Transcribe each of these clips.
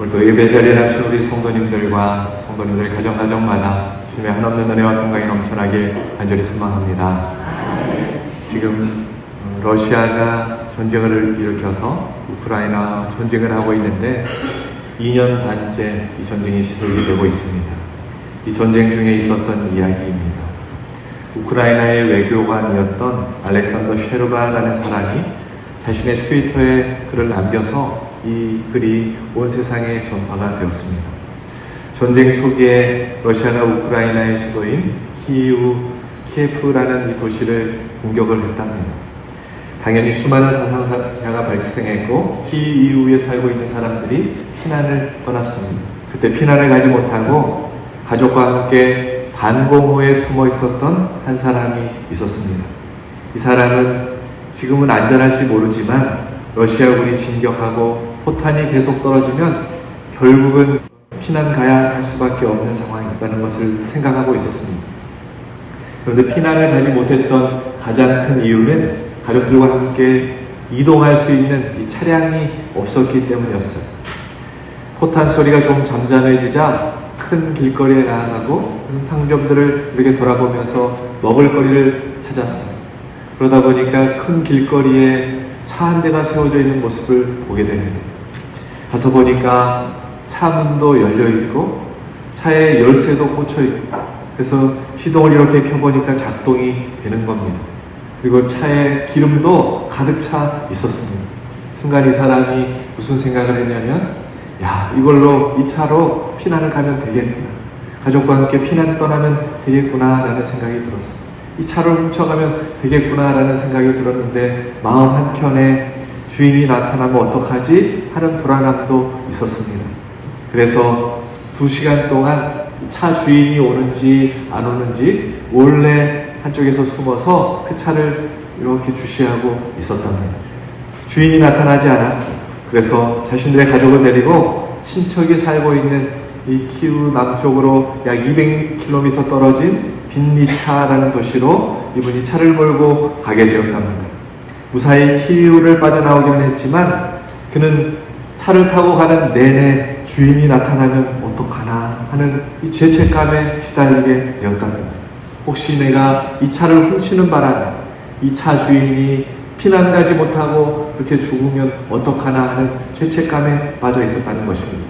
오늘도 예배 자리에 나신 우리 성도님들과 성도님들 가정마다 주님의 한없는 은혜와 평강이 넘쳐나길 간절히 소망합니다. 지금 러시아가 전쟁을 일으켜서 우크라이나 전쟁을 하고 있는데 2년 반째 이 전쟁이 지속이 되고 있습니다. 이 전쟁 중에 있었던 이야기입니다. 우크라이나의 외교관이었던 알렉산더 쉐르바라는 사람이 자신의 트위터에 글을 남겨서 이 글이 온 세상에 전파가 되었습니다. 전쟁 초기에 러시아가 우크라이나의 수도인 키예프라는 이 도시를 공격을 했답니다. 당연히 수많은 사상자가 발생했고 키이우에 살고 있는 사람들이 피난을 떠났습니다. 그때 피난을 가지 못하고 가족과 함께 반공호에 숨어 있었던 한 사람이 있었습니다. 이 사람은 지금은 안전할지 모르지만 러시아군이 진격하고 포탄이 계속 떨어지면 결국은 피난 가야 할 수밖에 없는 상황이라는 것을 생각하고 있었습니다. 그런데 피난을 가지 못했던 가장 큰 이유는 가족들과 함께 이동할 수 있는 이 차량이 없었기 때문이었어요. 포탄 소리가 좀 잠잠해지자 큰 길거리에 나아가고 상점들을 이렇게 돌아보면서 먹을거리를 찾았어요. 그러다 보니까 큰 길거리에 차 한 대가 세워져 있는 모습을 보게 됩니다. 가서 보니까 차 문도 열려있고 차에 열쇠도 꽂혀있고 그래서 시동을 이렇게 켜보니까 작동이 되는 겁니다. 그리고 차에 기름도 가득 차 있었습니다. 순간 이 사람이 무슨 생각을 했냐면 이걸로 이 차로 피난을 가면 되겠구나. 가족과 함께 피난 떠나면 되겠구나 라는 생각이 들었어요. 이 차를 훔쳐가면 되겠구나 라는 생각이 들었는데 마음 한켠에 주인이 나타나면 어떡하지? 하는 불안함도 있었습니다. 그래서 2시간 동안 차 주인이 오는지 안 오는지 몰래 한쪽에서 숨어서 그 차를 이렇게 주시하고 있었답니다. 주인이 나타나지 않았어요. 그래서 자신들의 가족을 데리고 친척이 살고 있는 이 키우 남쪽으로 약 200km 떨어진 빈니차라는 도시로 이분이 차를 몰고 가게 되었답니다. 무사히 키우를 빠져나오기는 했지만 그는 차를 타고 가는 내내 주인이 나타나면 어떡하나 하는 이 죄책감에 시달리게 되었답니다. 혹시 내가 이 차를 훔치는 바람에 이 차 주인이 피난 가지 못하고 그렇게 죽으면 어떡하나 하는 죄책감에 빠져 있었다는 것입니다.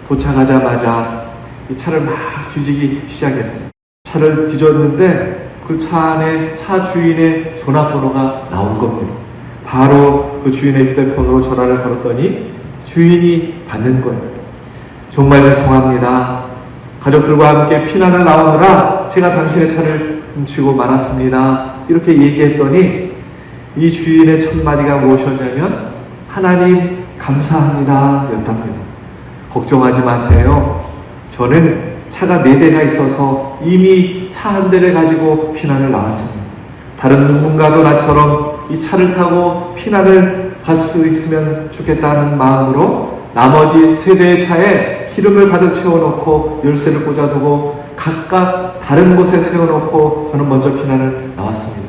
도착하자마자 이 차를 막 뒤지기 시작했어요. 차를 뒤졌는데 그 차 안에 차 주인의 전화번호가 나온 겁니다. 바로 그 주인의 휴대폰으로 전화를 걸었더니 주인이 받는 거예요. 정말 죄송합니다. 가족들과 함께 피난을 나오느라 제가 당신의 차를 훔치고 말았습니다. 이렇게 얘기했더니 이 주인의 첫 마디가 무엇이었냐면 하나님 감사합니다 였답니다. 걱정하지 마세요. 저는 차가 4대가 있어서 이미 차 한 대를 가지고 피난을 나왔습니다. 다른 누군가도 나처럼 이 차를 타고 피난을 갈 수 있으면 좋겠다는 마음으로 나머지 3대의 차에 기름을 가득 채워놓고 열쇠를 꽂아두고 각각 다른 곳에 세워놓고 저는 먼저 피난을 나왔습니다.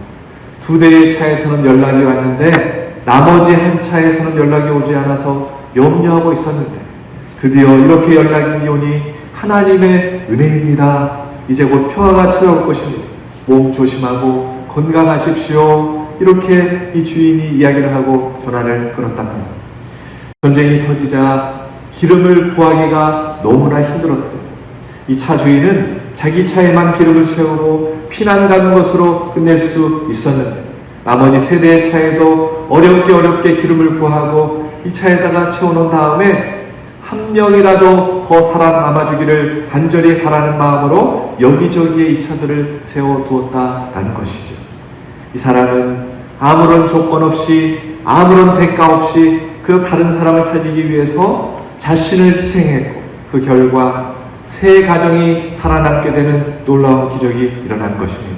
2대의 차에서는 연락이 왔는데 나머지 한 차에서는 연락이 오지 않아서 염려하고 있었는데 드디어 이렇게 연락이 오니 하나님의 은혜입니다. 이제 곧 평화가 찾아올 것입니다. 몸 조심하고 건강하십시오. 이렇게 이 주인이 이야기를 하고 전화를 끊었답니다. 전쟁이 터지자 기름을 구하기가 너무나 힘들었대요. 이 차 주인은 자기 차에만 기름을 채우고 피난 가는 것으로 끝낼 수 있었는데 나머지 3대의 차에도 어렵게 기름을 구하고 이 차에다가 채워놓은 다음에 한 명이라도 더 살아남아주기를 간절히 바라는 마음으로 여기저기에 이 차들을 세워두었다라는 것이죠. 이 사람은 아무런 조건 없이 아무런 대가 없이 그 다른 사람을 살리기 위해서 자신을 희생했고 그 결과 3 가정이 살아남게 되는 놀라운 기적이 일어난 것입니다.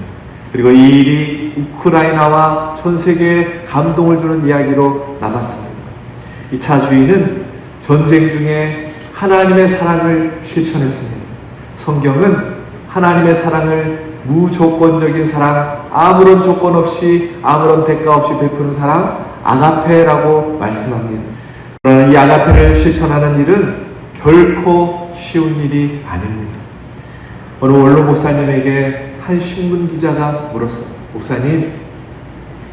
그리고 이 일이 우크라이나와 전 세계에 감동을 주는 이야기로 남았습니다. 이 차 주인은 전쟁 중에 하나님의 사랑을 실천했습니다. 성경은 하나님의 사랑을 무조건적인 사랑, 아무런 조건 없이 아무런 대가 없이 베푸는 사랑, 아가페라고 말씀합니다. 그러나 이 아가페를 실천하는 일은 결코 쉬운 일이 아닙니다. 어느 원로 목사님에게 한 신문 기자가 물었어요. 목사님,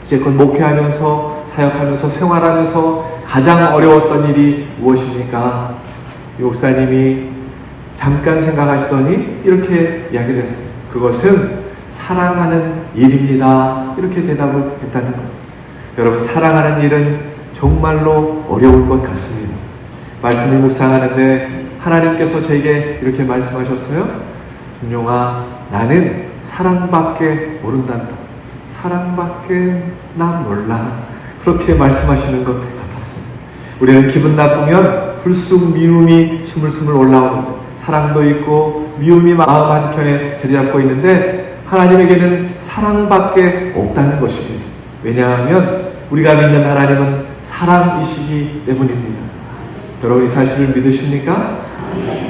이제껏 목회하면서 사역하면서 생활하면서 가장 어려웠던 일이 무엇입니까? 이 목사님이 잠깐 생각하시더니 이렇게 이야기를 했어요. 그것은 사랑하는 일입니다. 이렇게 대답을 했다는 거예요. 여러분, 사랑하는 일은 정말로 어려울 것 같습니다. 말씀을 묵상하는데 하나님께서 제게 이렇게 말씀하셨어요. 김용아, 나는 사랑밖에 모른단다. 사랑밖에 난 몰라. 그렇게 말씀하시는 것 같았어요. 우리는 기분 나쁘면 불쑥 미움이 스물스물 올라오는데, 사랑도 있고 미움이 마음 한켠에 자리 잡고 있는데, 하나님에게는 사랑밖에 없다는 것입니다. 왜냐하면 우리가 믿는 하나님은 사랑이시기 때문입니다. 여러분, 이 사실을 믿으십니까?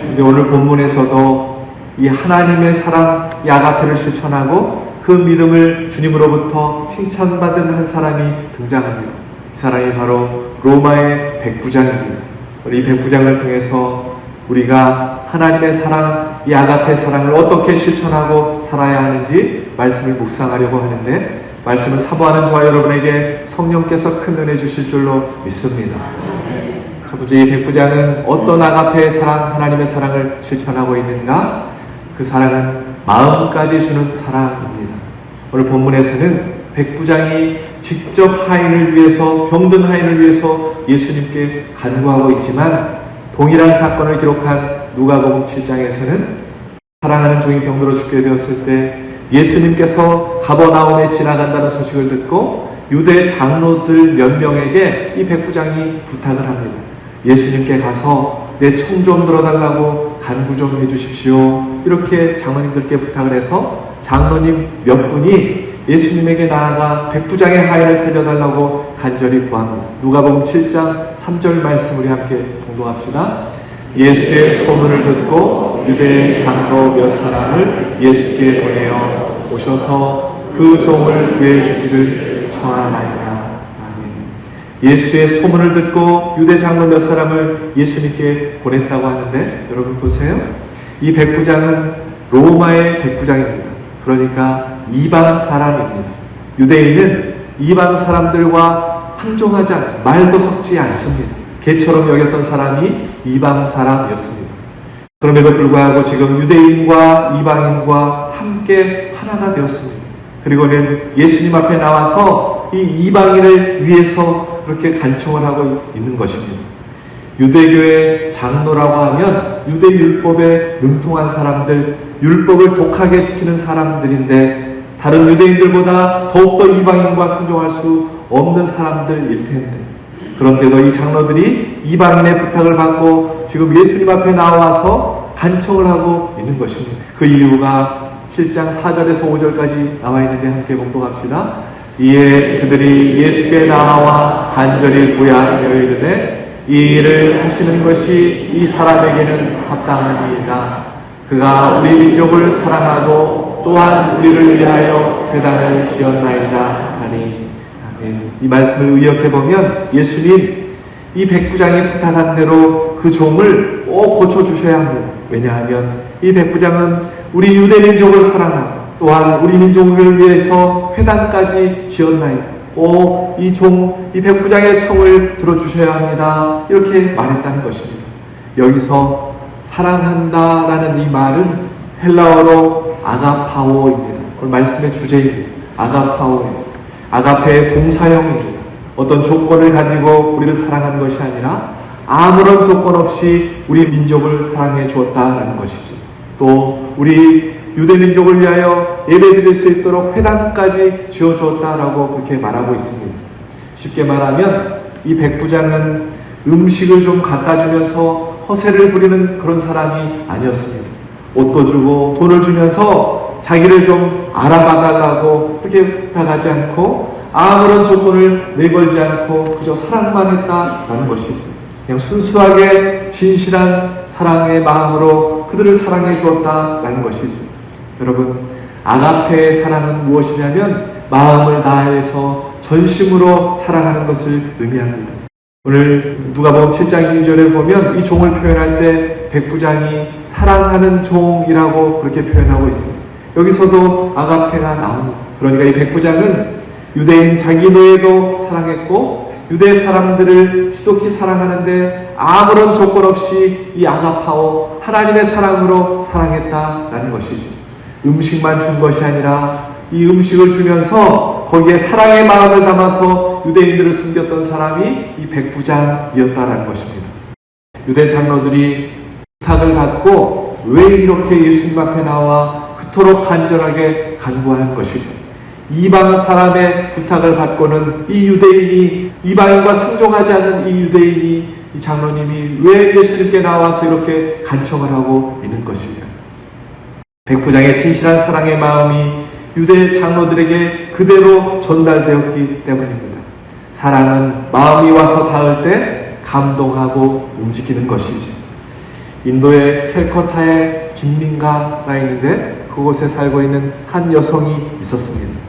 근데 오늘 본문에서도 이 하나님의 사랑, 이 아가페를 실천하고 그 믿음을 주님으로부터 칭찬받은 한 사람이 등장합니다. 이 사람이 바로 로마의 백부장입니다. 이 백부장을 통해서 우리가 하나님의 사랑, 이 아가페 사랑을 어떻게 실천하고 살아야 하는지 말씀을 묵상하려고 하는데, 말씀을 사모하는 저와 여러분에게 성령께서 큰 은혜 주실 줄로 믿습니다. 첫 번째, 이 백부장은 어떤 아가페의 사랑, 하나님의 사랑을 실천하고 있는가? 그 사랑은 마음까지 주는 사랑입니다. 오늘 본문에서는 백부장이 직접 하인을 위해서, 병든 하인을 위해서 예수님께 간구하고 있지만, 동일한 사건을 기록한 누가복음 7장에서는 사랑하는 종이 병들어 죽게 되었을 때 예수님께서 가버나움에 지나간다는 소식을 듣고 유대 장로들 몇 명에게 이 백부장이 부탁을 합니다. 예수님께 가서 내 청 좀 들어달라고 간구 좀 해주십시오. 이렇게 장로님들께 부탁을 해서 장로님 몇 분이 예수님에게 나아가 백부장의 하인을 살려달라고 간절히 구합니다. 누가복음 7장 3절 말씀 우리 함께 봉독합시다. 예수의 소문을 듣고 유대의 장로 몇 사람을 예수께 보내어 오셔서 그 종을 구해주기를 청하나이다. 아멘. 예수의 소문을 듣고 유대 장로 몇 사람을 예수님께 보냈다고 하는데, 여러분 보세요. 이 백부장은 로마의 백부장입니다. 그러니까 이방 사람입니다. 유대인은 이방 사람들과 상종하지 않고 말도 섞지 않습니다. 개처럼 여겼던 사람이 이방 사람이었습니다. 그럼에도 불구하고 지금 유대인과 이방인과 함께 하나가 되었습니다. 그리고는 예수님 앞에 나와서 이 이방인을 위해서 그렇게 간청을 하고 있는 것입니다. 유대교의 장로라고 하면 유대 율법에 능통한 사람들, 율법을 독하게 지키는 사람들인데, 다른 유대인들보다 더욱더 이방인과 상종할 수 없는 사람들일 텐데, 그런데도 이 장로들이 이방인의 부탁을 받고 지금 예수님 앞에 나와서 간청을 하고 있는 것입니다. 그 이유가 7장 4절에서 5절까지 나와 있는데 함께 봉독합시다. 이에 그들이 예수께 나와 간절히 구하여 이르되 이 일을 하시는 것이 이 사람에게는 합당한 일이다. 그가 우리 민족을 사랑하고 또한 우리를 위하여 회당을 지었나이다 하니. 아멘. 이 말씀을 의역해보면 예수님, 이 백부장이 부탁한 대로 그 종을 꼭 고쳐주셔야 합니다. 왜냐하면 이 백부장은 우리 유대민족을 사랑하고 또한 우리 민족을 위해서 회당까지 지었나이다. 꼭 이 백부장의 청을 들어주셔야 합니다. 이렇게 말했다는 것입니다. 여기서 사랑한다라는 이 말은 헬라어로 아가파오입니다. 오늘 말씀의 주제입니다. 아가파오입니다. 아가페의 동사형입니다. 어떤 조건을 가지고 우리를 사랑한 것이 아니라 아무런 조건 없이 우리 민족을 사랑해 주었다라는 것이지. 또 우리 유대민족을 위하여 예배드릴 수 있도록 회당까지 지어주었다라고 그렇게 말하고 있습니다. 쉽게 말하면 이 백부장은 음식을 좀 갖다 주면서 허세를 부리는 그런 사람이 아니었습니다. 옷도 주고 돈을 주면서 자기를 좀 알아봐달라고 그렇게 부탁하지 않고 아무런 조건을 내걸지 않고 그저 사랑만 했다라는 것이죠. 그냥 순수하게 진실한 사랑의 마음으로 그들을 사랑해 주었다라는 것이죠. 여러분, 아가페의 사랑은 무엇이냐면 마음을 다해서 전심으로 사랑하는 것을 의미합니다. 오늘 누가복음 7장 2절에 보면 이 종을 표현할 때 백부장이 사랑하는 종이라고 그렇게 표현하고 있어요. 여기서도 아가페가 나옵니다. 그러니까 이 백부장은 유대인 자기 노예도 사랑했고 유대 사람들을 지독히 사랑하는데 아무런 조건 없이 이 아가파오 하나님의 사랑으로 사랑했다라는 것이죠. 음식만 준 것이 아니라 이 음식을 주면서 거기에 사랑의 마음을 담아서 유대인들을 섬겼던 사람이 이 백부장이었다라는 것입니다. 유대 장로들이 부탁을 받고 왜 이렇게 예수님 앞에 나와 그토록 간절하게 간구하는 것일까? 이방 사람의 부탁을 받고는 이 유대인이 이방인과 상종하지 않는 이 유대인이 이 장로님이 왜 예수님께 나와서 이렇게 간청을 하고 있는 것일까? 백부장의 진실한 사랑의 마음이 유대 장로들에게 그대로 전달되었기 때문입니다. 사랑은 마음이 와서 닿을 때 감동하고 움직이는 것이지. 인도의 캘커타에 김민가가 있는데 그곳에 살고 있는 한 여성이 있었습니다.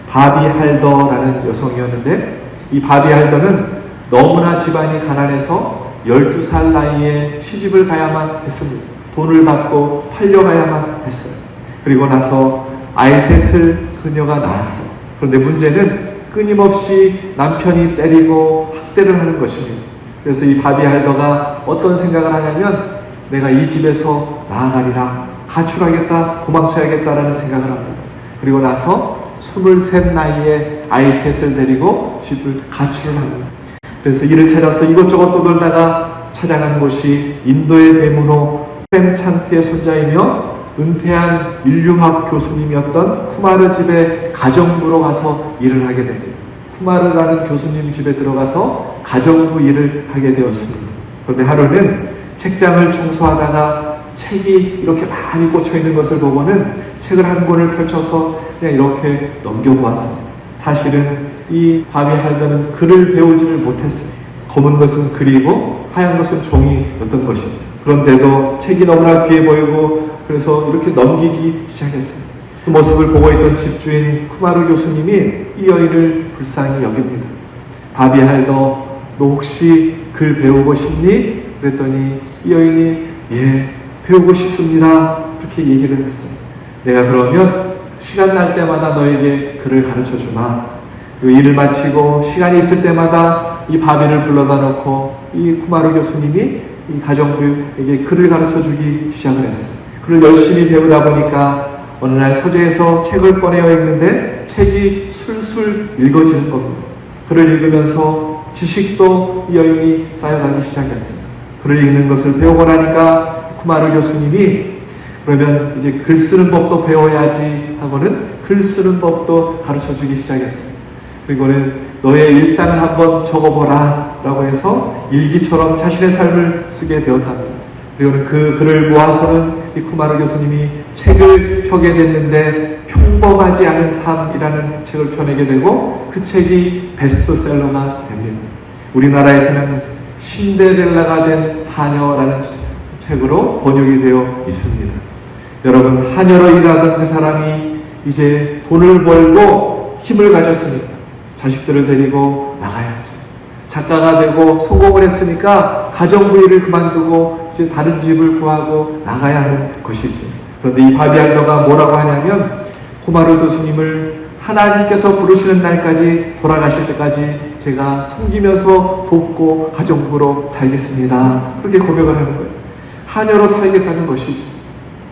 바비 할더라는 여성이었는데 이 바비 할더는 너무나 집안이 가난해서 12살 나이에 시집을 가야만 했습니다. 돈을 받고 팔려가야만 했어요. 그리고 나서 아이 셋을 그녀가 낳았어요. 그런데 문제는 끊임없이 남편이 때리고 학대를 하는 것입니다. 그래서 이 바비 할더가 어떤 생각을 하냐면 내가 이 집에서 나아가리라, 가출하겠다, 도망쳐야겠다라는 생각을 합니다. 그리고 나서 23 나이에 아이 셋을 데리고 집을 가출을 합니다. 그래서 이를 찾아서 이것저것 떠돌다가 찾아간 곳이 인도의 대문호 프렘찬트의 손자이며 은퇴한 인류학 교수님이었던 쿠마르 집에 가정부로 가서 일을 하게 됩니다. 쿠마르라는 교수님 집에 들어가서 가정부 일을 하게 되었습니다. 그런데 하루는 책장을 청소하다가 책이 이렇게 많이 꽂혀 있는 것을 보고는 책을 한 권을 펼쳐서 그냥 이렇게 넘겨보았습니다. 사실은 이 바비 할더는 글을 배우지를 못했어요. 검은 것은 글이고 하얀 것은 종이였던 것이죠. 그런데도 책이 너무나 귀해 보이고 그래서 이렇게 넘기기 시작했습니다. 그 모습을 보고 있던 집주인 쿠마르 교수님이 이 여인을 불쌍히 여깁니다. 바비 할더, 너 혹시 글 배우고 싶니? 그랬더니 이 여인이 예, 배우고 싶습니다. 그렇게 얘기를 했어요. 내가 그러면 시간 날 때마다 너에게 글을 가르쳐 주마. 그리고 일을 마치고 시간이 있을 때마다 이 바비를 불러다 놓고 이 쿠마르 교수님이 이 가정부에게 글을 가르쳐 주기 시작을 했어요. 글을 열심히 배우다 보니까 어느 날 서재에서 책을 꺼내어 읽는데 책이 술술 읽어지는 겁니다. 글을 읽으면서 지식도 이 여인이 쌓여가기 시작했어요. 글을 읽는 것을 배우고 나니까 쿠마르 교수님이 그러면 이제 글 쓰는 법도 배워야지 하고는 글 쓰는 법도 가르쳐 주기 시작했어요. 그리고는 너의 일상을 한번 적어보라 라고 해서 일기처럼 자신의 삶을 쓰게 되었답니다. 그리고는 그 글을 모아서는 이 쿠마르 교수님이 책을 펴게 됐는데 평범하지 않은 삶이라는 책을 펴내게 되고 그 책이 베스트셀러가 됩니다. 우리나라에서는 신데렐라가 된 하녀라는 책으로 번역이 되어 있습니다. 여러분, 하녀로 일하던 그 사람이 이제 돈을 벌고 힘을 가졌으니까 자식들을 데리고 나가야죠. 작가가 되고 성공을 했으니까 가정부 일을 그만두고 이제 다른 집을 구하고 나가야 하는 것이지. 그런데 이 바비 할더가 뭐라고 하냐면 쿠마르 교수님을 하나님께서 부르시는 날까지 돌아가실 때까지 제가 섬기면서 돕고 가정부로 살겠습니다. 그렇게 고백을 하는 거예요. 하녀로 살겠다는 것이지.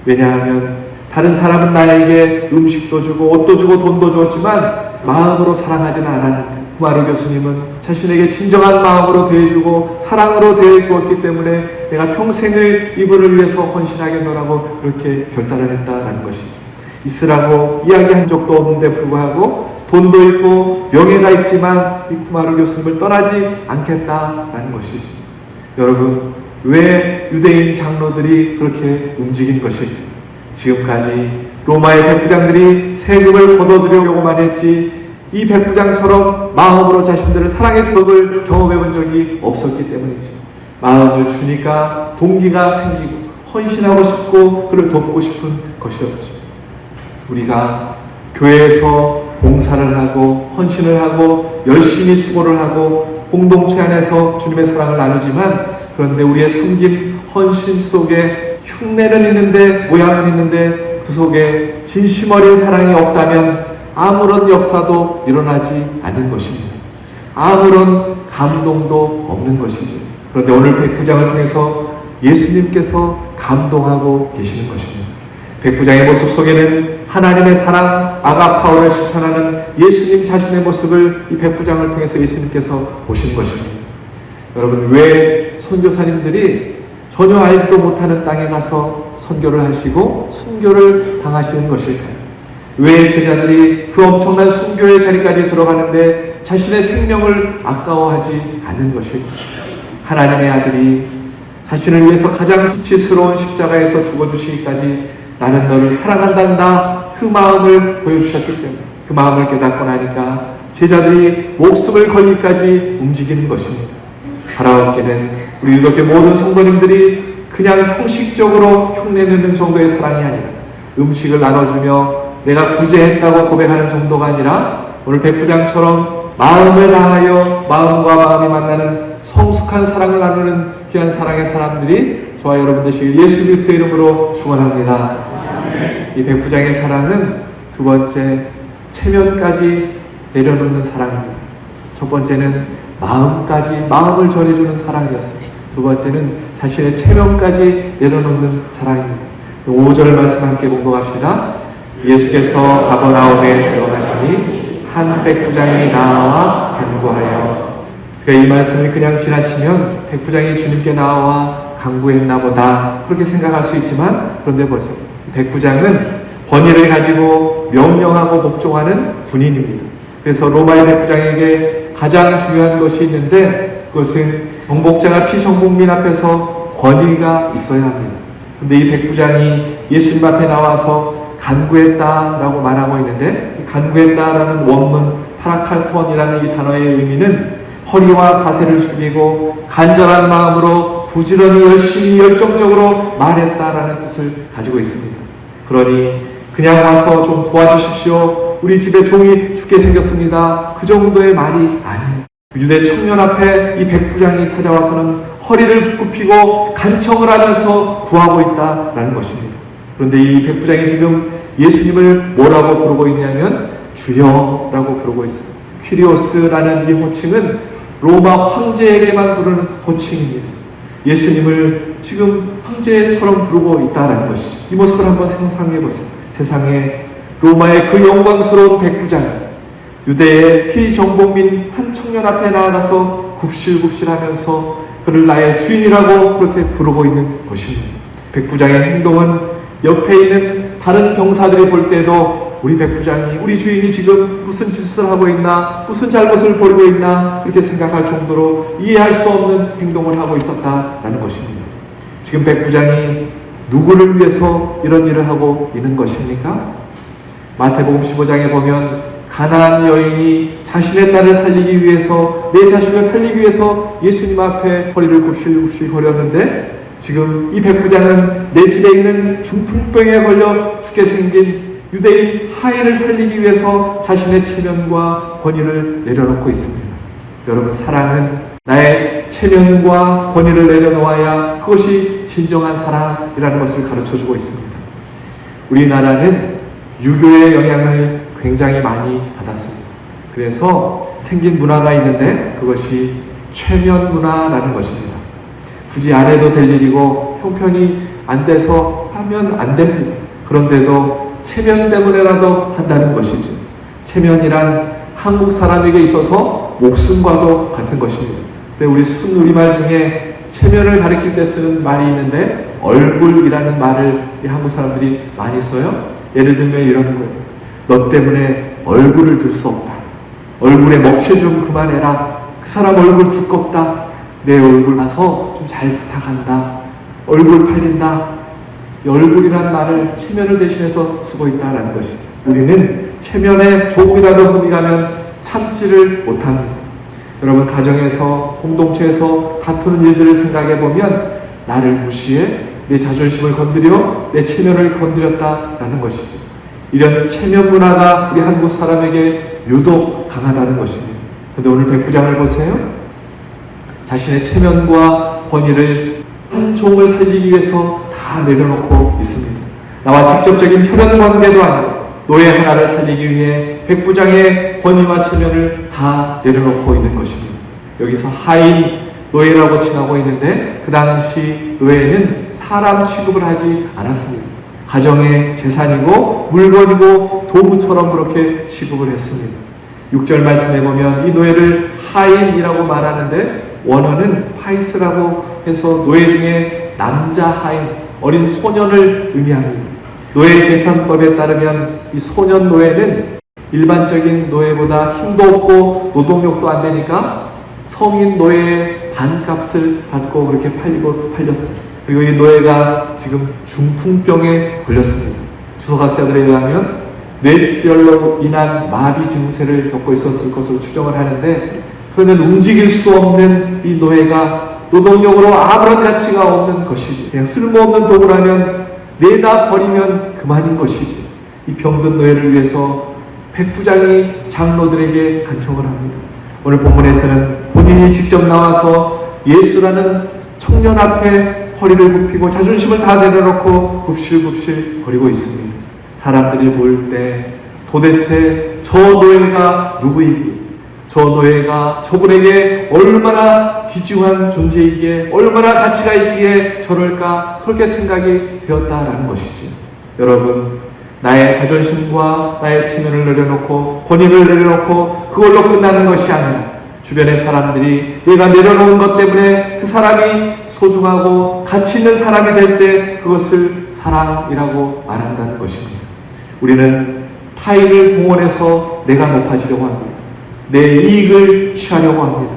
왜냐하면 다른 사람은 나에게 음식도 주고 옷도 주고 돈도 주었지만 마음으로 사랑하지는 않았는데 쿠마르 교수님은 자신에게 진정한 마음으로 대해주고 사랑으로 대해주었기 때문에 내가 평생을 이분을 위해서 헌신하겠노라고 그렇게 결단을 했다라는 것이죠. 있으라고 이야기한 적도 없는데 불구하고 돈도 있고 명예가 있지만 이 쿠마르 교수님을 떠나지 않겠다라는 것이죠. 여러분, 왜 유대인 장로들이 그렇게 움직인 것일까요? 지금까지 로마의 백부장들이 세금을 걷어들여려고만 했지 이 백부장처럼 마음으로 자신들을 사랑해 준 법을 경험해 본 적이 없었기 때문이지. 마음을 주니까 동기가 생기고 헌신하고 싶고 그를 돕고 싶은 것이었죠. 우리가 교회에서 봉사를 하고 헌신을 하고 열심히 수고를 하고 공동체 안에서 주님의 사랑을 나누지만, 그런데 우리의 섬김, 헌신 속에 흉내는 있는데, 모양은 있는데 그 속에 진심 어린 사랑이 없다면 아무런 역사도 일어나지 않는 것입니다. 아무런 감동도 없는 것이죠. 그런데 오늘 백부장을 통해서 예수님께서 감동하고 계시는 것입니다. 백부장의 모습 속에는 하나님의 사랑, 아가파오를 실천하는 예수님 자신의 모습을 이 백부장을 통해서 예수님께서 보신 것입니다. 여러분, 왜 선교사님들이 전혀 알지도 못하는 땅에 가서 선교를 하시고 순교를 당하시는 것일까요? 왜 제자들이 그 엄청난 순교의 자리까지 들어가는데 자신의 생명을 아까워하지 않는 것일까요? 하나님의 아들이 자신을 위해서 가장 수치스러운 십자가에서 죽어주시기까지 나는 너를 사랑한단다, 그 마음을 보여주셨기 때문에, 그 마음을 깨닫고 나니까 제자들이 목숨을 걸기까지 움직이는 것입니다. 바라옵기는 우리 유독교 모든 성도님들이 그냥 형식적으로 흉내내는 정도의 사랑이 아니라, 음식을 나눠주며 내가 구제했다고 고백하는 정도가 아니라, 오늘 백부장처럼 마음을 다하여 마음과 마음이 만나는 성숙한 사랑을 나누는 귀한 사랑의 사람들이 저와 여러분 되시길 예수 그리스도의 이름으로 축원합니다. 이 백부장의 사랑은 두 번째, 체면까지 내려놓는 사랑입니다. 첫 번째는 마음을 전해주는 사랑이었어요. 두 번째는 자신의 체면까지 내려놓는 사랑입니다. 5절 말씀 함께 공독합시다. 예수께서 가버나움에 들어가시니 한 백부장이 나와 간구하여. 그러니까 이 말씀을 그냥 지나치면 백부장이 주님께 나와 간구했나 보다, 그렇게 생각할 수 있지만, 그런데 보세요. 백부장은 권위를 가지고 명령하고 복종하는 군인입니다. 그래서 로마의 백부장에게 가장 중요한 것이 있는데, 그것은 정복자가 피정복민 앞에서 권위가 있어야 합니다. 그런데 이 백부장이 예수님 앞에 나와서 간구했다라고 말하고 있는데, 간구했다라는 원문 파라칼톤이라는 이 단어의 의미는 허리와 자세를 숙이고 간절한 마음으로 부지런히 열심히 열정적으로 말했다라는 뜻을 가지고 있습니다. 그러니 그냥 와서 좀 도와주십시오, 우리 집에 종이 죽게 생겼습니다, 그 정도의 말이 아니에요. 유대 청년 앞에 이 백부장이 찾아와서는 허리를 굽히고 간청을 하면서 구하고 있다라는 것입니다. 그런데 이 백부장이 지금 예수님을 뭐라고 부르고 있냐면 주여라고 부르고 있어요. 퀴리오스라는 이 호칭은 로마 황제에게만 부르는 호칭입니다. 예수님을 지금 황제처럼 부르고 있다라는 것이죠. 이 모습을 한번 상상해 보세요. 세상에 로마의 그 영광스러운 백부장이 유대의 피정복민 한 청년 앞에 나아가서 굽실굽실하면서 그를 나의 주인이라고 그렇게 부르고 있는 것입니다. 백부장의 행동은 옆에 있는 다른 병사들이 볼 때도 우리 백부장이, 우리 주인이 지금 무슨 짓을 하고 있나, 무슨 잘못을 벌이고 있나, 그렇게 생각할 정도로 이해할 수 없는 행동을 하고 있었다라는 것입니다. 지금 백부장이 누구를 위해서 이런 일을 하고 있는 것입니까? 마태복음 15장에 보면 가나안 여인이 자신의 딸을 살리기 위해서, 내 자식을 살리기 위해서 예수님 앞에 허리를 굽실굽실 거렸는데, 지금 이 백부장은 내 집에 있는 중풍병에 걸려 죽게 생긴 유대인 하인을 살리기 위해서 자신의 체면과 권위를 내려놓고 있습니다. 여러분, 사랑은 나의 체면과 권위를 내려놓아야 그것이 진정한 사랑이라는 것을 가르쳐주고 있습니다. 우리나라는 유교의 영향을 굉장히 많이 받았습니다. 그래서 생긴 문화가 있는데 그것이 최면 문화라는 것입니다. 굳이 안 해도 될 일이고 형편이 안 돼서 하면 안 됩니다. 그런데도 체면 때문에라도 한다는 것이죠. 체면이란 한국 사람에게 있어서 목숨과도 같은 것입니다. 근데 우리 순우리말 중에 체면을 가리킬 때 쓰는 말이 있는데 얼굴이라는 말을 한국 사람들이 많이 써요. 예를 들면 이런 거예요. 너 때문에 얼굴을 들 수 없다. 얼굴에 먹칠 좀 그만해라. 그 사람 얼굴 두껍다. 내 얼굴 봐서 좀 잘 부탁한다. 얼굴 팔린다. 이 얼굴이란 말을 체면을 대신해서 쓰고 있다는 것이죠. 우리는 체면에 조금이라도 흠이 가면 참지를 못합니다. 여러분, 가정에서, 공동체에서 다투는 일들을 생각해 보면 나를 무시해 내 자존심을 건드려 내 체면을 건드렸다라는 것이죠. 이런 체면 문화가 우리 한국 사람에게 유독 강하다는 것입니다. 그런데 오늘 백부장을 보세요. 자신의 체면과 권위를 한 종을 살리기 위해서 다 내려놓고 있습니다. 나와 직접적인 혈연 관계도 아니고 노예 하나를 살리기 위해 백부장의 권위와 체면을 다 내려놓고 있는 것입니다. 여기서 하인 노예라고 칭하고 있는데 그 당시 노예는 사람 취급을 하지 않았습니다. 가정의 재산이고 물건이고 도구처럼 그렇게 취급을 했습니다. 6절 말씀에 보면 이 노예를 하인이라고 말하는데 원어는 파이스라고 해서 노예 중에 남자 하인, 어린 소년을 의미합니다. 노예 계산법에 따르면 이 소년 노예는 일반적인 노예보다 힘도 없고 노동력도 안 되니까 성인 노예의 반값을 받고 그렇게 팔렸어요. 그리고 이 노예가 지금 중풍병에 걸렸습니다. 주석학자들에 의하면 뇌출혈로 인한 마비 증세를 겪고 있었을 것으로 추정을 하는데, 그러면 움직일 수 없는 이 노예가 노동력으로 아무런 가치가 없는 것이지, 그냥 쓸모없는 도구라면 내다 버리면 그만인 것이지. 이 병든 노예를 위해서 백부장이 장로들에게 간청을 합니다. 오늘 본문에서는 본인이 직접 나와서 예수라는 청년 앞에 허리를 굽히고 자존심을 다 내려놓고 굽실굽실 거리고 있습니다. 사람들이 볼 때 도대체 저 노예가 누구이기에, 저 노예가 저분에게 얼마나 귀중한 존재이기에, 얼마나 가치가 있기에 저럴까, 그렇게 생각이 되었다라는 것이죠. 여러분, 나의 자존심과 나의 체면을 내려놓고 권위를 내려놓고 그걸로 끝나는 것이 아니라 주변의 사람들이 내가 내려놓은 것 때문에 그 사람이 소중하고 가치 있는 사람이 될 때 그것을 사랑이라고 말한다는 것입니다. 우리는 타인을 동원해서 내가 높아지려고 합니다. 내 이익을 취하려고 합니다.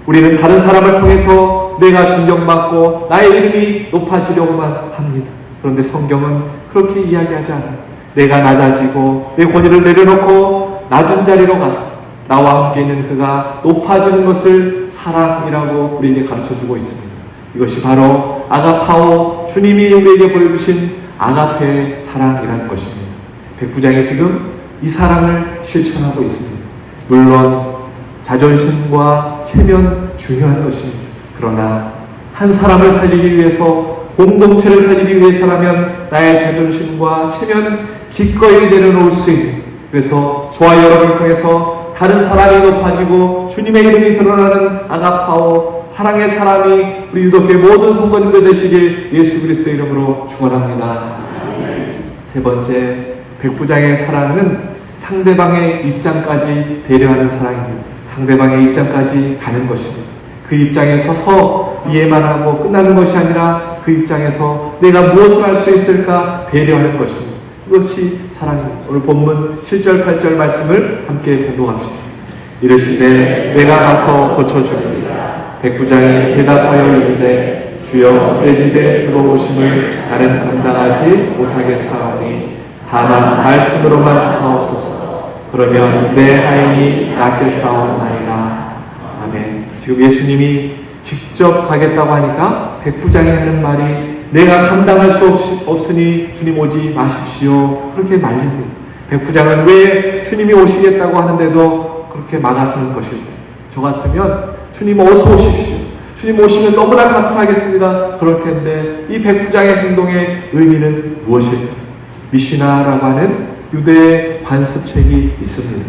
우리는 다른 사람을 통해서 내가 존경받고 나의 이름이 높아지려고만 합니다. 그런데 성경은 그렇게 이야기하지 않아요. 내가 낮아지고 내 권위를 내려놓고 낮은 자리로 가서 나와 함께 있는 그가 높아지는 것을 사랑이라고 우리에게 가르쳐주고 있습니다. 이것이 바로 아가파오, 주님이 우리에게 보여주신 아가페의 사랑이라는 것입니다. 백부장이 지금 이 사랑을 실천하고 있습니다. 물론 자존심과 체면 중요한 것입니다. 그러나 한 사람을 살리기 위해서, 공동체를 살리기 위해서라면 나의 자존심과 체면 기꺼이 내려놓을 수 있는, 그래서 저와 여러분을 통해서 다른 사람이 높아지고 주님의 이름이 드러나는 아가파오, 사랑의 사람이 우리 유독교회 모든 성도님들 되시길 예수 그리스도의 이름으로 축원합니다. 세 번째, 백부장의 사랑은 상대방의 입장까지 배려하는 사랑입니다. 상대방의 입장까지 가는 것입니다. 그 입장에 서서 이해만 하고 끝나는 것이 아니라 그 입장에서 내가 무엇을 할 수 있을까 배려하는 것입니다. 이것이 사랑입니다. 오늘 본문 7절 8절 말씀을 함께 봉독합시다. 이르시되 내가 가서 고쳐주리라. 백부장이 대답하여 이르되 주여 내 집에 들어오심을 나는 감당하지 못하겠사오니 다만 말씀으로만 하옵소서. 그러면 내 하인이 낫겠사오나이다. 아멘. 지금 예수님이 직접 가겠다고 하니까 백부장이 하는 말이 내가 감당할 수 없으니 주님 오지 마십시오, 그렇게 말립니다. 백부장은 왜 주님이 오시겠다고 하는데도 그렇게 막아서는 것일까? 저 같으면 주님 어서 오십시오, 주님 오시면 너무나 감사하겠습니다, 그럴 텐데 이 백부장의 행동의 의미는 무엇일까? 미시나라고 하는 유대의 관습책이 있습니다.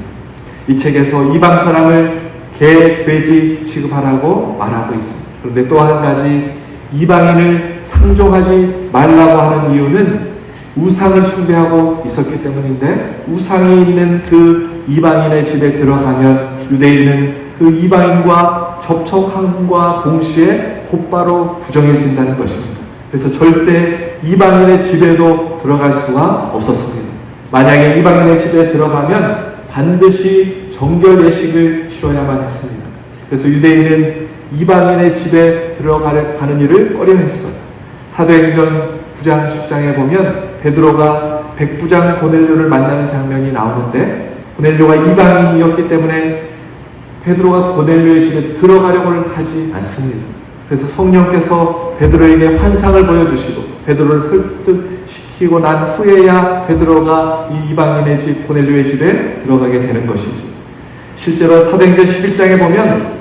이 책에서 이방 사람을 개, 돼지 취급하라고 말하고 있습니다. 그런데 또 한 가지, 이방인을 상종하지 말라고 하는 이유는 우상을 숭배하고 있었기 때문인데, 우상이 있는 그 이방인의 집에 들어가면 유대인은 그 이방인과 접촉함과 동시에 곧바로 부정해진다는 것입니다. 그래서 절대 이방인의 집에도 들어갈 수가 없었습니다. 만약에 이방인의 집에 들어가면 반드시 정결 예식을 치러야만 했습니다. 그래서 유대인은 이방인의 집에 들어가는 일을 꺼려했어요. 사도행전 9장 10장에 보면 베드로가 백부장 고넬료를 만나는 장면이 나오는데, 고넬료가 이방인이었기 때문에 베드로가 고넬료의 집에 들어가려고 하지 않습니다. 그래서 성령께서 베드로에게 환상을 보여주시고 베드로를 설득시키고 난 후에야 베드로가 이 이방인의 집, 고넬료의 집에 들어가게 되는 것이죠. 실제로 사도행전 11장에 보면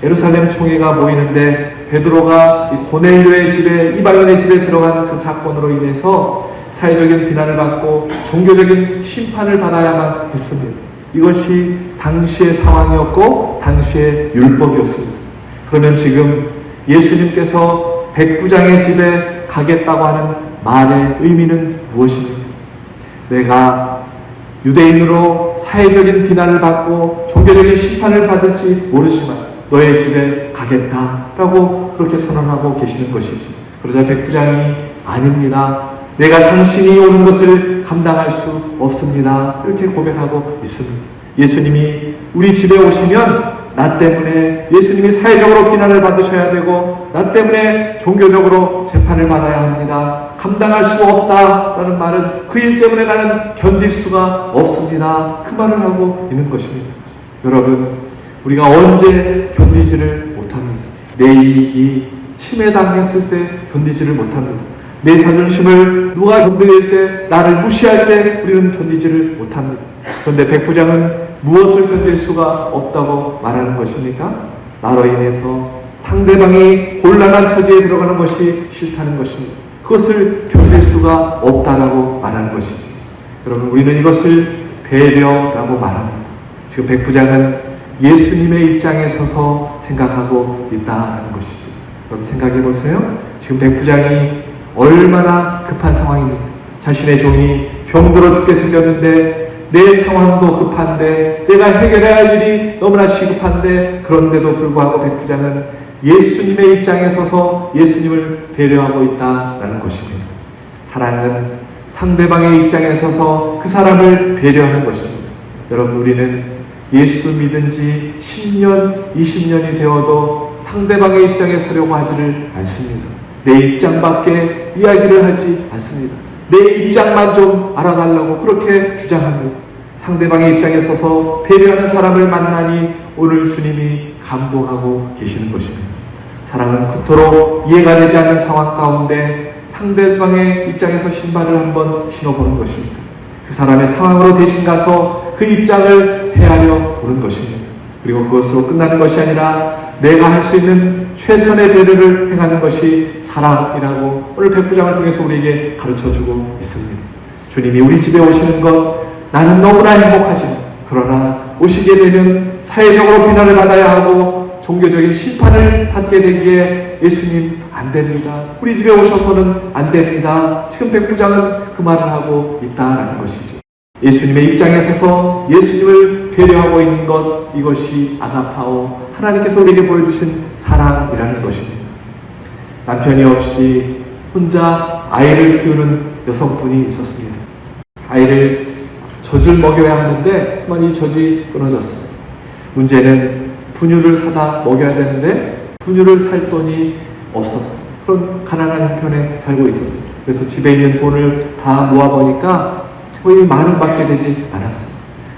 예루살렘 총회가 모이는데 베드로가 고넬료의 집에, 이방인의 집에 들어간 그 사건으로 인해서 사회적인 비난을 받고 종교적인 심판을 받아야만 했습니다. 이것이 당시의 상황이었고 당시의 율법이었습니다. 그러면 지금 예수님께서 백부장의 집에 가겠다고 하는 말의 의미는 무엇입니까? 내가 유대인으로 사회적인 비난을 받고 종교적인 심판을 받을지 모르지만 너의 집에 가겠다라고 그렇게 선언하고 계시는 것이지. 그러자 백부장이 아닙니다. 내가 당신이 오는 것을 감당할 수 없습니다. 이렇게 고백하고 있습니다. 예수님이 우리 집에 오시면 나 때문에 예수님이 사회적으로 비난을 받으셔야 되고 나 때문에 종교적으로 재판을 받아야 합니다. 감당할 수 없다라는 말은 그 일 때문에 나는 견딜 수가 없습니다. 그 말을 하고 있는 것입니다. 여러분, 우리가 언제 견디지를 못합니다. 내 이익이 침해당했을 때 견디지를 못합니다. 내 자존심을 누가 건드릴 때, 나를 무시할 때 우리는 견디지를 못합니다. 그런데 백부장은 무엇을 견딜 수가 없다고 말하는 것입니까? 나로 인해서 상대방이 곤란한 처지에 들어가는 것이 싫다는 것입니다. 그것을 견딜 수가 없다라고 말하는 것이지. 여러분, 우리는 이것을 배려라고 말합니다. 지금 백부장은 예수님의 입장에 서서 생각하고 있다는 것이죠. 여러분, 생각해 보세요. 지금 백부장이 얼마나 급한 상황입니까? 자신의 종이 병들어 죽게 생겼는데 내 상황도 급한데 내가 해결해야 할 일이 너무나 시급한데 그런데도 불구하고 백부장은 예수님의 입장에 서서 예수님을 배려하고 있다라는 것입니다. 사랑은 상대방의 입장에 서서 그 사람을 배려하는 것입니다. 여러분, 우리는 예수 믿은 지 10년, 20년이 되어도 상대방의 입장에 서려고 하지를 않습니다. 내 입장밖에 이야기를 하지 않습니다. 내 입장만 좀 알아달라고 그렇게 주장합니다. 상대방의 입장에 서서 배려하는 사람을 만나니 오늘 주님이 감동하고 계시는 것입니다. 사랑은 그토록 이해가 되지 않는 상황 가운데 상대방의 입장에서 신발을 한번 신어보는 것입니다. 그 사람의 상황으로 대신 가서 그 입장을 헤아려 보는 것입니다. 그리고 그것으로 끝나는 것이 아니라 내가 할 수 있는 최선의 배려를 행하는 것이 사랑이라고 오늘 백부장을 통해서 우리에게 가르쳐주고 있습니다. 주님이 우리 집에 오시는 것 나는 너무나 행복하지만 그러나 오시게 되면 사회적으로 비난을 받아야 하고 종교적인 심판을 받게 되기에 예수님 안 됩니다. 우리 집에 오셔서는 안 됩니다. 지금 백부장은 그 말을 하고 있다라는 것이죠. 예수님의 입장에 서서 예수님을 배려하고 있는 것, 이것이 아가파오, 하나님께서 우리에게 보여주신 사랑이라는 것입니다. 남편이 없이 혼자 아이를 키우는 여성분이 있었습니다. 아이를 젖을 먹여야 하는데 그만 이 젖이 끊어졌어요. 문제는 분유를 사다 먹여야 되는데 분유를 살 돈이 없었어요. 그런 가난한 형편에 살고 있었어요. 그래서 집에 있는 돈을 다 모아보니까 거의 10,000원밖에 되지 않았어요.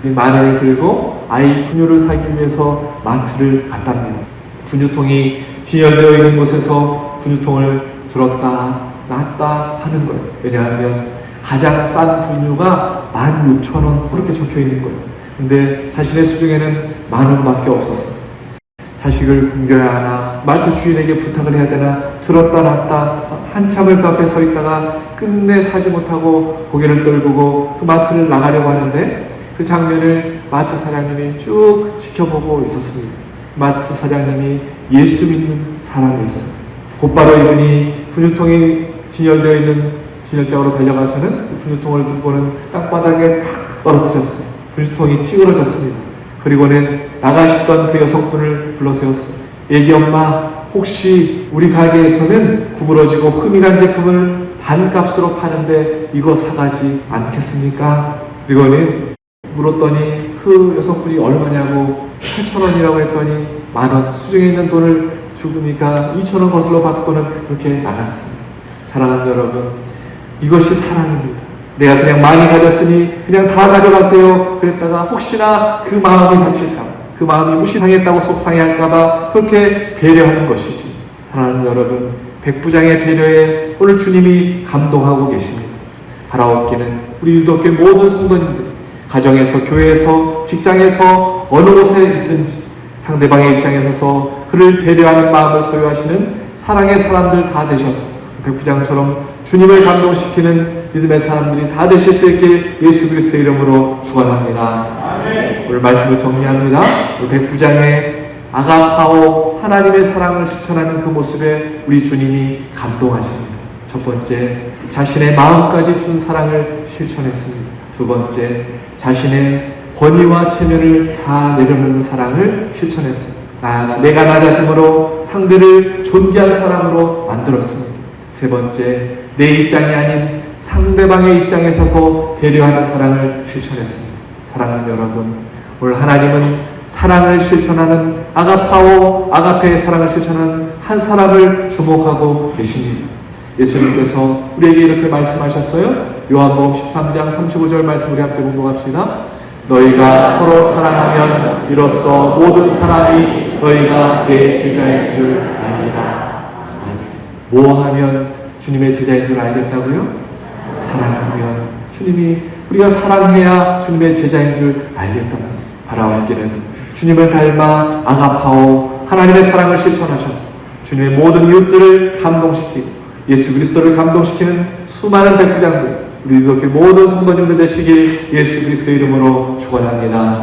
이 10,000원을 들고 아이 분유를 사기 위해서 마트를 갔답니다. 분유통이 진열되어 있는 곳에서 분유통을 들었다 놨다 하는 거예요. 왜냐하면 가장 싼 분유가 16,000원 그렇게 적혀 있는 거예요. 근데 자신의 수중에는 10,000원밖에 없었어요. 자식을 굶겨야 하나, 마트 주인에게 부탁을 해야 되나, 들었다 놨다 한참을 그 앞에 서 있다가 끝내 사지 못하고 고개를 떨구고 그 마트를 나가려고 하는데 그 장면을 마트 사장님이 쭉 지켜보고 있었습니다. 마트 사장님이 예수 믿는 사람이었어요. 곧바로 이분이 분유통이 진열되어 있는 진열장으로 달려가서는 그 분유통을 들고는 땅바닥에 팍 떨어뜨렸어요. 분유통이 찌그러졌습니다. 그리고는 나가시던 그 여성분을 불러세웠어요. 애기 엄마, 혹시 우리 가게에서는 구부러지고 흠이 간 제품을 반값으로 파는데 이거 사가지 않겠습니까? 그리고는 물었더니 그 여성분이 얼마냐고 8,000원이라고 했더니 10,000원, 수중에 있는 돈을 죽으니까 2,000원 거슬러 받고는 그렇게 나갔습니다. 사랑하는 여러분, 이것이 사랑입니다. 내가 그냥 많이 가졌으니 그냥 다 가져가세요 그랬다가 혹시나 그 마음이 다칠까, 그 마음이 무시당했다고 속상해할까봐 그렇게 배려하는 것이지. 사랑하는 여러분, 백부장의 배려에 오늘 주님이 감동하고 계십니다. 바라옵기는 우리 유독교회 모든 성도님들이 가정에서, 교회에서, 직장에서, 어느 곳에 있든지 상대방의 입장에 서서 그를 배려하는 마음을 소유하시는 사랑의 사람들 다 되셔서 백부장처럼 주님을 감동시키는 믿음의 사람들이 다 되실 수 있길 예수 그리스도의 이름으로 축원합니다. 오늘 말씀을 정리합니다. 우리 백부장의 아가파오 하나님의 사랑을 실천하는 그 모습에 우리 주님이 감동하십니다. 첫 번째, 자신의 마음까지 준 사랑을 실천했습니다. 두 번째, 자신의 권위와 체면을 다 내려놓는 사랑을 실천했습니다. 내가 낮아짐으로 상대를 존귀한 사람으로 만들었습니다. 세 번째, 내 입장이 아닌 상대방의 입장에 서서 배려하는 사랑을 실천했습니다. 사랑하는 여러분, 오늘 하나님은 사랑을 실천하는 아가파오, 아가페의 사랑을 실천하는 한 사람을 주목하고 계십니다. 예수님께서 우리에게 이렇게 말씀하셨어요. 요한복음 13장 35절 말씀 우리 함께 공독합시다. 너희가 서로 사랑하면 이로써 모든 사람이 너희가 내 제자인 줄 알리라. 뭐 하면 주님의 제자인 줄 알겠다고요? 사랑하면. 주님이 우리가 사랑해야 주님의 제자인 줄 알겠다고. 바라옵기는 주님을 닮아 아가파오 하나님의 사랑을 실천하셔서 주님의 모든 이웃들을 감동시키고 예수 그리스도를 감동시키는 수많은 백부장들, 우리 이렇게 모든 성도님들 되시길 예수 그리스도의 이름으로 축원합니다.